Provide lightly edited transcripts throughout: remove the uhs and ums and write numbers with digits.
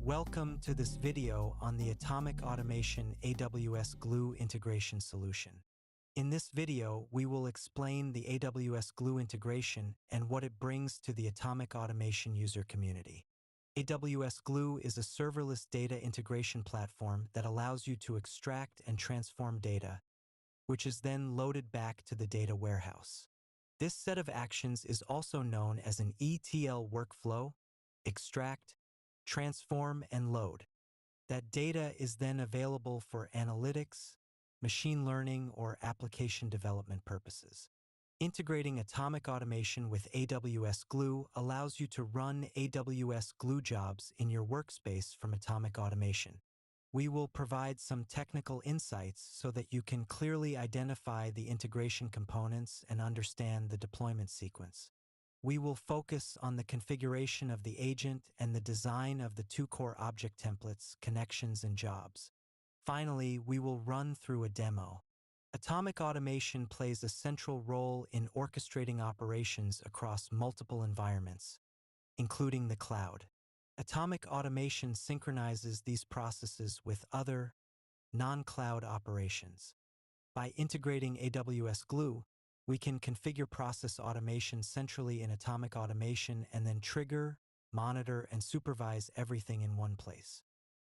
Welcome to this video on the Automic Automation AWS Glue integration solution. In this video, we will explain the AWS Glue integration and what it brings to the Automic Automation user community. AWS Glue is a serverless data integration platform that allows you to extract and transform data, which is then loaded back to the data warehouse. This set of actions is also known as an ETL workflow: extract, transform, and load. That data is then available for analytics, machine learning, or application development purposes. Integrating Automic Automation with AWS Glue allows you to run AWS Glue jobs in your workspace from Automic Automation. We will provide some technical insights so that you can clearly identify the integration components and understand the deployment sequence. We will focus on the configuration of the agent and the design of the two core object templates, connections, and jobs. Finally, we will run through a demo. Automic Automation plays a central role in orchestrating operations across multiple environments, including the cloud. Automic Automation synchronizes these processes with other, non-cloud operations. By integrating AWS Glue, we can configure process automation centrally in Automic Automation and then trigger, monitor, and supervise everything in one place.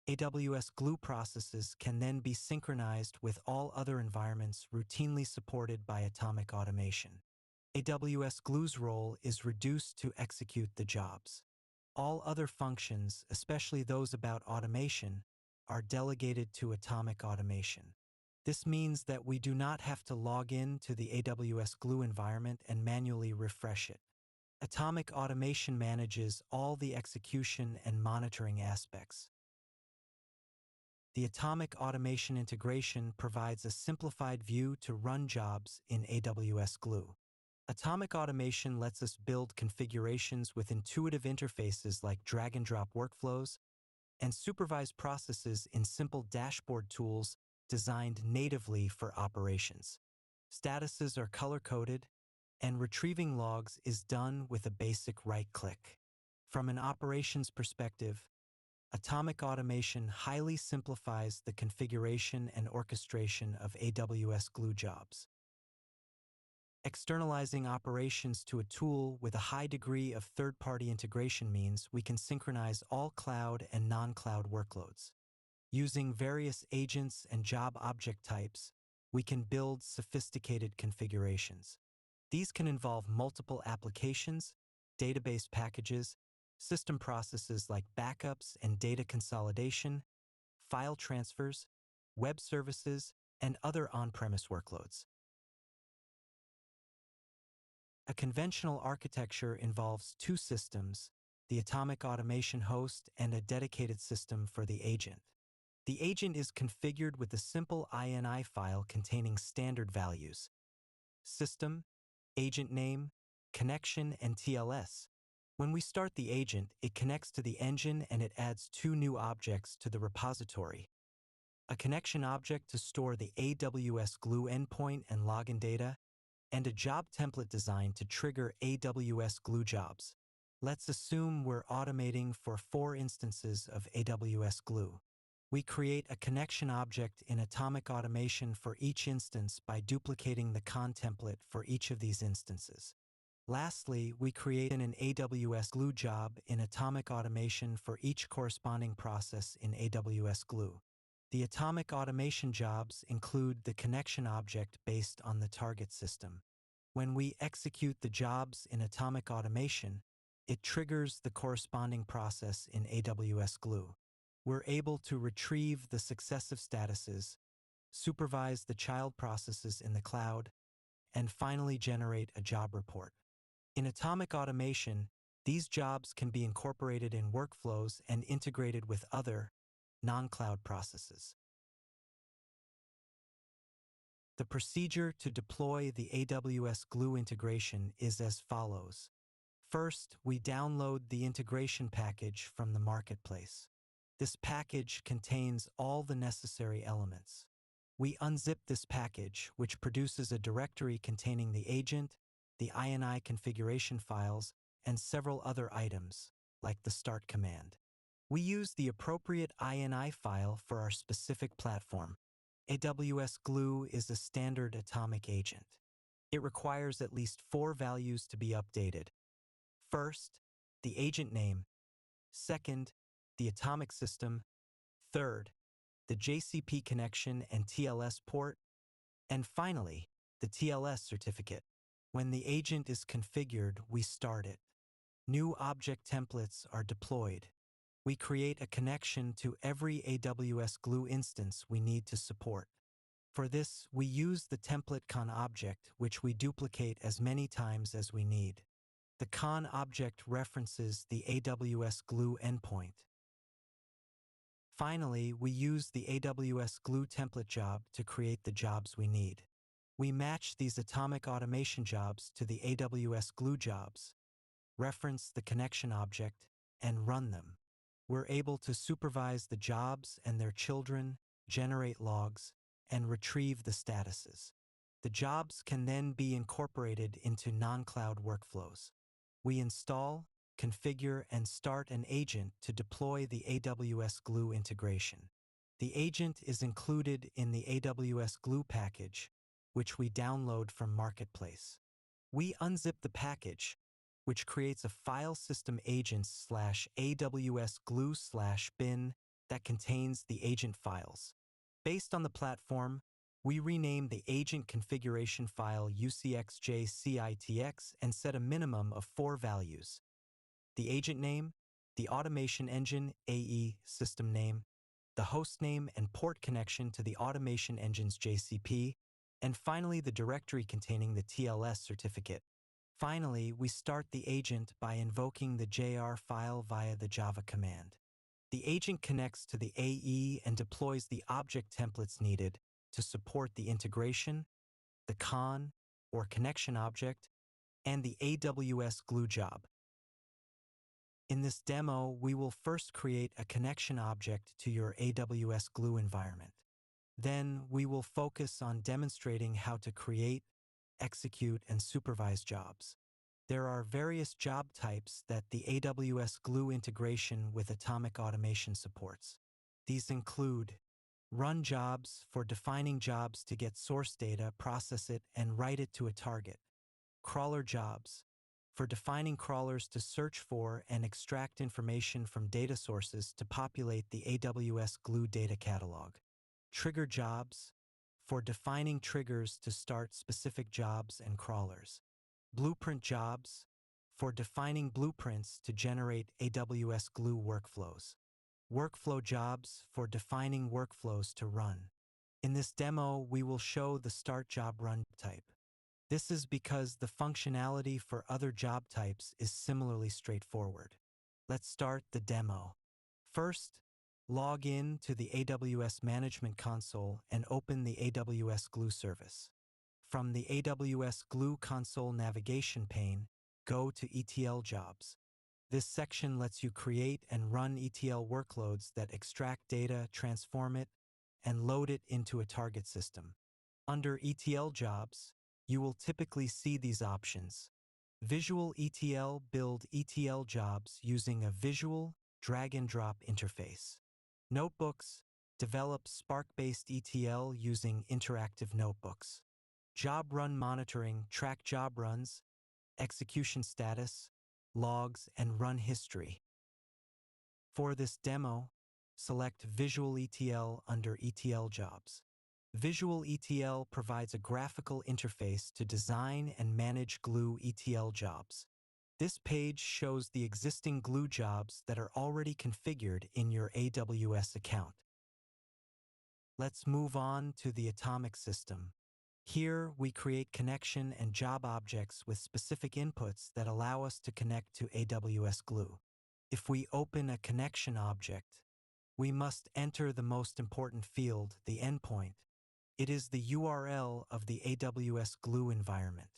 AWS Glue processes can then be synchronized with all other environments routinely supported by Automic Automation. AWS Glue's role is reduced to execute the jobs. All other functions, especially those about automation, are delegated to Automic Automation. This means that we do not have to log in to the AWS Glue environment and manually refresh it. Automic Automation manages all the execution and monitoring aspects. The Automic Automation integration provides a simplified view to run jobs in AWS Glue. Automic Automation lets us build configurations with intuitive interfaces like drag-and-drop workflows and supervise processes in simple dashboard tools designed natively for operations. Statuses are color-coded, and retrieving logs is done with a basic right-click. From an operations perspective, Automic Automation highly simplifies the configuration and orchestration of AWS Glue jobs. Externalizing operations to a tool with a high degree of third-party integration means we can synchronize all cloud and non-cloud workloads. Using various agents and job object types, we can build sophisticated configurations. These can involve multiple applications, database packages, system processes like backups and data consolidation, file transfers, web services, and other on-premise workloads. A conventional architecture involves two systems, the Automic Automation host and a dedicated system for the agent. The agent is configured with a simple INI file containing standard values: system, agent name, connection, and TLS. When we start the agent, it connects to the engine and it adds two new objects to the repository: a connection object to store the AWS Glue endpoint and login data, and a job template designed to trigger AWS Glue jobs. Let's assume we're automating for 4 instances of AWS Glue. We create a connection object in Automic Automation for each instance by duplicating the con template for each of these instances. Lastly, we create an AWS Glue job in Automic Automation for each corresponding process in AWS Glue. The Automic Automation jobs include the connection object based on the target system. When we execute the jobs in Automic Automation, it triggers the corresponding process in AWS Glue. We're able to retrieve the successive statuses, supervise the child processes in the cloud, and finally generate a job report. In Automic Automation, these jobs can be incorporated in workflows and integrated with other, non-cloud processes. The procedure to deploy the AWS Glue integration is as follows. First, we download the integration package from the marketplace. This package contains all the necessary elements. We unzip this package, which produces a directory containing the agent, the INI configuration files, and several other items, like the start command. We use the appropriate INI file for our specific platform. AWS Glue is a standard atomic agent. It requires at least 4 values to be updated. First, the agent name. Second, the atomic system. Third, the JCP connection and TLS port. And finally, the TLS certificate. When the agent is configured, we start it. New object templates are deployed. We create a connection to every AWS Glue instance we need to support. For this, we use the template con object, which we duplicate as many times as we need. The con object references the AWS Glue endpoint. Finally, we use the AWS Glue template job to create the jobs we need. We match these Automic Automation jobs to the AWS Glue jobs, reference the connection object, and run them. We're able to supervise the jobs and their children, generate logs, and retrieve the statuses. The jobs can then be incorporated into non-cloud workflows. We install, configure, and start an agent to deploy the AWS Glue integration. The agent is included in the AWS Glue package, which we download from Marketplace. We unzip the package, which creates a file system agents/AWS Glue/bin that contains the agent files. Based on the platform, we rename the agent configuration file ucxjcitx and set a minimum of 4 values: the agent name, the automation engine AE system name, the host name and port connection to the automation engine's JCP, and finally the directory containing the TLS certificate. Finally, we start the agent by invoking the JR file via the Java command. The agent connects to the AE and deploys the object templates needed to support the integration, the con or connection object, and the AWS Glue job. In this demo, we will first create a connection object to your AWS Glue environment. Then we will focus on demonstrating how to create, execute, and supervise jobs. There are various job types that the AWS Glue integration with Automic Automation supports. These include run jobs for defining jobs to get source data, process it, and write it to a target. Crawler jobs for defining crawlers to search for and extract information from data sources to populate the AWS Glue data catalog. Trigger jobs for defining triggers to start specific jobs and crawlers. Blueprint jobs for defining blueprints to generate AWS Glue workflows. Workflow jobs for defining workflows to run. In this demo, we will show the start job run type. This is because the functionality for other job types is similarly straightforward. Let's start the demo. First, log in to the AWS Management Console and open the AWS Glue service. From the AWS Glue console navigation pane, go to ETL jobs. This section lets you create and run ETL workloads that extract data, transform it, and load it into a target system. Under ETL jobs, you will typically see these options. Visual ETL build ETL jobs using a visual drag-and-drop interface. Notebooks develop Spark-based ETL using interactive notebooks. Job run monitoring track job runs, execution status, logs, and run history. For this demo, select Visual ETL under ETL jobs. Visual ETL provides a graphical interface to design and manage Glue ETL jobs. This page shows the existing Glue jobs that are already configured in your AWS account. Let's move on to the Automic system. Here, we create connection and job objects with specific inputs that allow us to connect to AWS Glue. If we open a connection object, we must enter the most important field, the endpoint. It is the URL of the AWS Glue environment.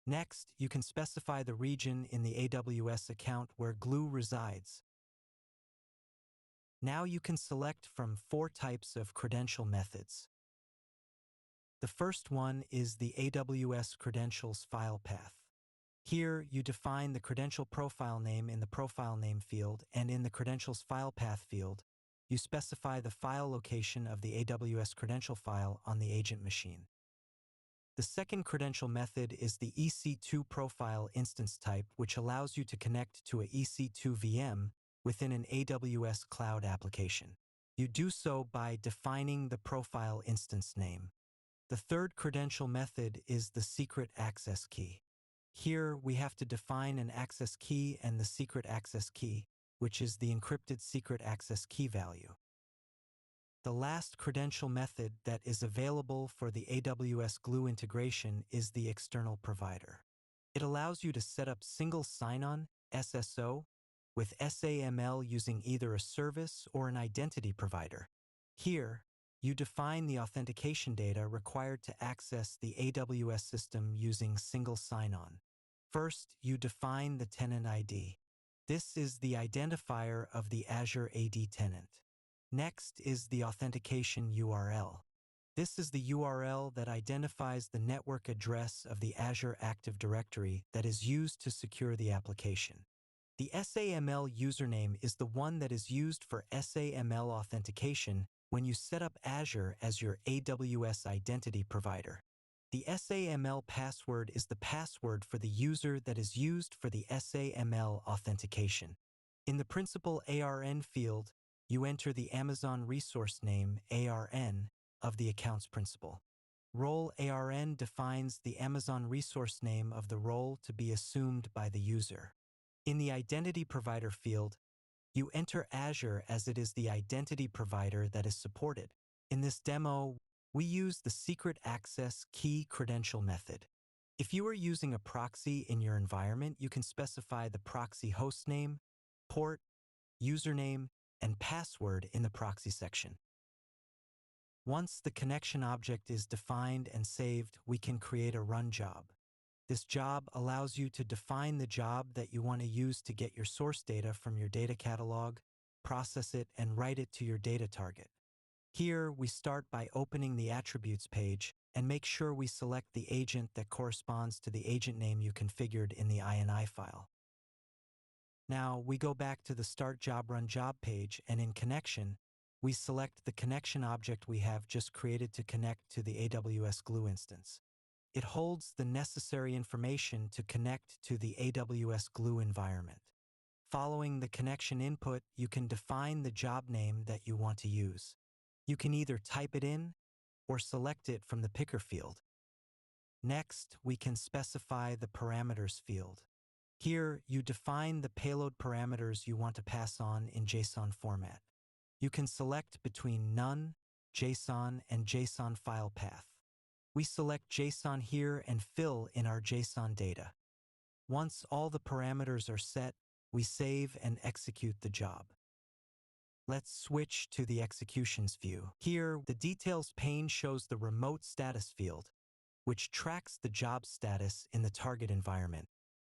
Next, you can specify the region in the AWS account where Glue resides. Now you can select from 4 types of credential methods. The first one is the AWS credentials file path. Here, you define the credential profile name in the profile name field, and in the credentials file path field, you specify the file location of the AWS credential file on the agent machine. The second credential method is the EC2 profile instance type, which allows you to connect to a EC2 VM within an AWS cloud application. You do so by defining the profile instance name. The third credential method is the secret access key. Here, we have to define an access key and the secret access key, which is the encrypted secret access key value. The last credential method that is available for the AWS Glue integration is the external provider. It allows you to set up single sign-on, SSO, with SAML using either a service or an identity provider. Here, you define the authentication data required to access the AWS system using single sign-on. First, you define the tenant ID. This is the identifier of the Azure AD tenant. Next is the authentication URL. This is the URL that identifies the network address of the Azure Active Directory that is used to secure the application. The SAML username is the one that is used for SAML authentication when you set up Azure as your AWS identity provider. The SAML password is the password for the user that is used for the SAML authentication. In the principal ARN field, you enter the Amazon resource name, ARN, of the account's principal. Role ARN defines the Amazon resource name of the role to be assumed by the user. In the identity provider field, you enter Azure as it is the identity provider that is supported. In this demo, we use the secret access key credential method. If you are using a proxy in your environment, you can specify the proxy hostname, port, username, and password in the proxy section. Once the connection object is defined and saved, we can create a run job. This job allows you to define the job that you want to use to get your source data from your data catalog, process it, and write it to your data target. Here, we start by opening the attributes page and make sure we select the agent that corresponds to the agent name you configured in the INI file. Now, we go back to the Start Job Run Job page, and in Connection, we select the connection object we have just created to connect to the AWS Glue instance. It holds the necessary information to connect to the AWS Glue environment. Following the connection input, you can define the job name that you want to use. You can either type it in or select it from the picker field. Next, we can specify the parameters field. Here, you define the payload parameters you want to pass on in JSON format. You can select between none, JSON, and JSON file path. We select JSON here and fill in our JSON data. Once all the parameters are set, we save and execute the job. Let's switch to the executions view. Here, the details pane shows the remote status field, which tracks the job status in the target environment.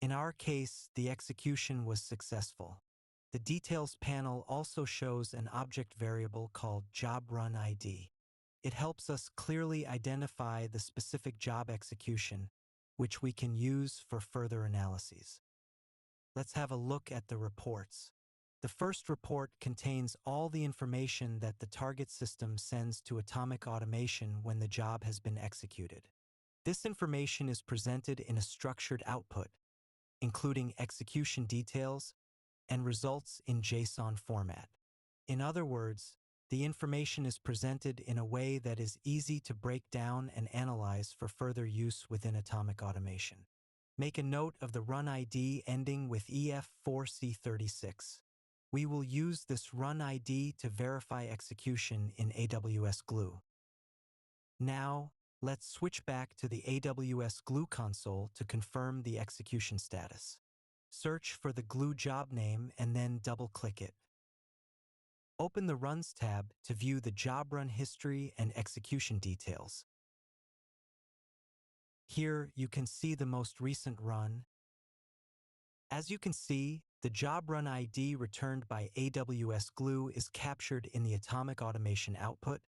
In our case, the execution was successful. The details panel also shows an object variable called job run ID. It helps us clearly identify the specific job execution, which we can use for further analyses. Let's have a look at the reports. The first report contains all the information that the target system sends to Automic Automation when the job has been executed. This information is presented in a structured output, including execution details and results in JSON format. In other words, the information is presented in a way that is easy to break down and analyze for further use within Automic Automation. Make a note of the run ID ending with EF4C36. We will use this run ID to verify execution in AWS Glue. Now, let's switch back to the AWS Glue console to confirm the execution status. Search for the Glue job name and then double-click it. Open the Runs tab to view the job run history and execution details. Here, you can see the most recent run. As you can see, the job run ID returned by AWS Glue is captured in the Automic Automation output,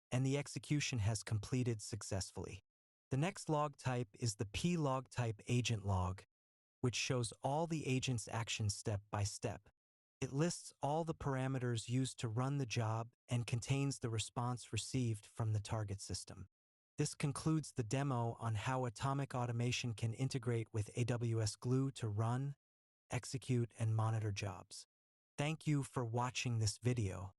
and the execution has completed successfully. The next log type is the plog type agent log, which shows all the agent's actions step by step. It lists all the parameters used to run the job and contains the response received from the target system. This concludes the demo on how Automic Automation can integrate with AWS Glue to run, execute, and monitor jobs. Thank you for watching this video.